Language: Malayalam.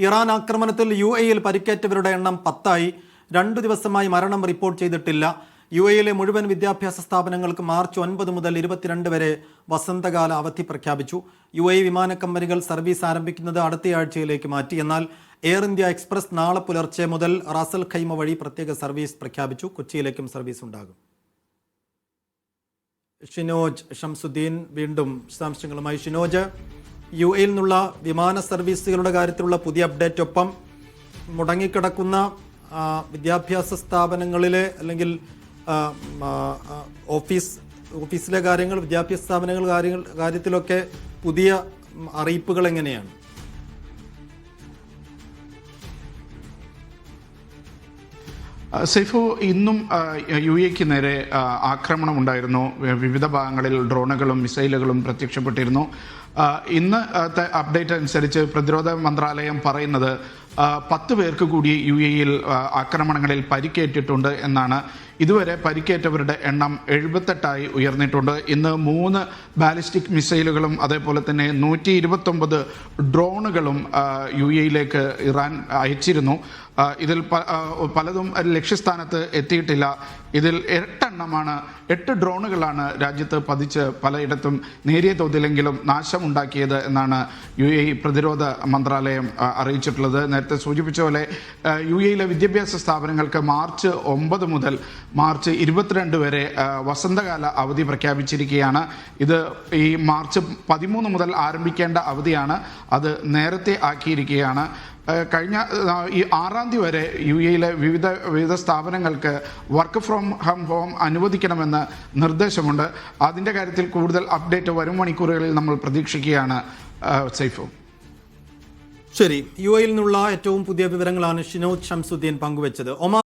ഇറാൻ ആക്രമണത്തിൽ UAE-യിൽ പരിക്കേറ്റവരുടെ എണ്ണം 10ആയി. 2 ദിവസമായി മരണം റിപ്പോർട്ട് ചെയ്തിട്ടില്ല. UAE-യിലെ മുഴുവൻ വിദ്യാഭ്യാസ സ്ഥാപനങ്ങൾക്ക് മാർച്ച് 9 മുതൽ 22 വരെ വസന്തകാല അവധി പ്രഖ്യാപിച്ചു. UAE വിമാന കമ്പനികൾ സർവീസ് ആരംഭിക്കുന്നത് അടുത്തയാഴ്ചയിലേക്ക് മാറ്റി. എന്നാൽ എയർ ഇന്ത്യ എക്സ്പ്രസ് നാളെ പുലർച്ചെ മുതൽ റാസൽ ഖൈമ വഴി പ്രത്യേക സർവീസ് പ്രഖ്യാപിച്ചു. കൊച്ചിയിലേക്കും സർവീസ് ഉണ്ടാകും. ഷിനോജ് ഷംസുദ്ദീൻ വീണ്ടും വിശദാംശങ്ങളുമായി. ഷിനോജ്, UAE-യിൽ നിന്നുള്ള വിമാന സർവീസുകളുടെ കാര്യത്തിലുള്ള പുതിയ അപ്ഡേറ്റ്, ഒപ്പം മുടങ്ങിക്കിടക്കുന്ന വിദ്യാഭ്യാസ സ്ഥാപനങ്ങളിലെ അല്ലെങ്കിൽ ഓഫീസിലെ കാര്യങ്ങൾ, വിദ്യാഭ്യാസ സ്ഥാപനങ്ങൾ കാര്യത്തിലൊക്കെ പുതിയ അറിയിപ്പുകൾ എങ്ങനെയാണ്? സൈഫു, ഇന്നും UAE-ക്ക് നേരെ ആക്രമണം ഉണ്ടായിരുന്നു. വിവിധ ഭാഗങ്ങളിൽ ഡ്രോണുകളും മിസൈലുകളും പ്രത്യക്ഷപ്പെട്ടിരുന്നു. ഇന്നത്തെ അപ്ഡേറ്റ് അനുസരിച്ച് പ്രതിരോധ മന്ത്രാലയം പറയുന്നത് 10 പേർക്ക് കൂടി UAE-യിൽ ആക്രമണങ്ങളിൽ പരിക്കേറ്റിട്ടുണ്ട് എന്നാണ്. ഇതുവരെ പരിക്കേറ്റവരുടെ എണ്ണം 78ആയി ഉയർന്നിട്ടുണ്ട്. ഇന്ന് 3 ബാലിസ്റ്റിക് മിസൈലുകളും അതേപോലെ തന്നെ 129 ഡ്രോണുകളും UAE-യിലേക്ക് ഇറാൻ അയച്ചിരുന്നു. ഇതിൽ പലതും ലക്ഷ്യസ്ഥാനത്ത് എത്തിയിട്ടില്ല. ഇതിൽ 8 ഡ്രോണുകളാണ് രാജ്യത്ത് പതിച്ച് പലയിടത്തും നേരിയ തോതിലെങ്കിലും നാശമുണ്ടാക്കിയത് എന്നാണ് UAE പ്രതിരോധ മന്ത്രാലയം അറിയിച്ചിട്ടുള്ളത്. നേരത്തെ സൂചിപ്പിച്ച പോലെ UAE-യിലെ വിദ്യാഭ്യാസ സ്ഥാപനങ്ങൾക്ക് മാർച്ച് 9 മുതൽ മാർച്ച് 22 വരെ വസന്തകാല അവധി പ്രഖ്യാപിച്ചിരിക്കുകയാണ്. ഇത് ഈ മാർച്ച് 13 മുതൽ ആരംഭിക്കേണ്ട അവധിയാണ്. അത് നേരത്തെ ആക്കിയിരിക്കുകയാണ്. കഴിഞ്ഞ ഈ 6-ാം തീയതി വരെ UAE-യിലെ വിവിധ സ്ഥാപനങ്ങൾക്ക് വർക്ക് ഫ്രോം ഹോം അനുവദിക്കണമെന്ന് നിർദ്ദേശമുണ്ട്. അതിൻ്റെ കാര്യത്തിൽ കൂടുതൽ അപ്ഡേറ്റ് വരും മണിക്കൂറുകളിൽ നമ്മൾ പ്രതീക്ഷിക്കുകയാണ്. സൈഫു, ശരി. UAE-യിൽ നിന്നുള്ള ഏറ്റവും പുതിയ വിവരങ്ങളാണ് ഷിനോജ് ഷംസുദ്ദീൻ പങ്കുവച്ചത്. ഒമാൻ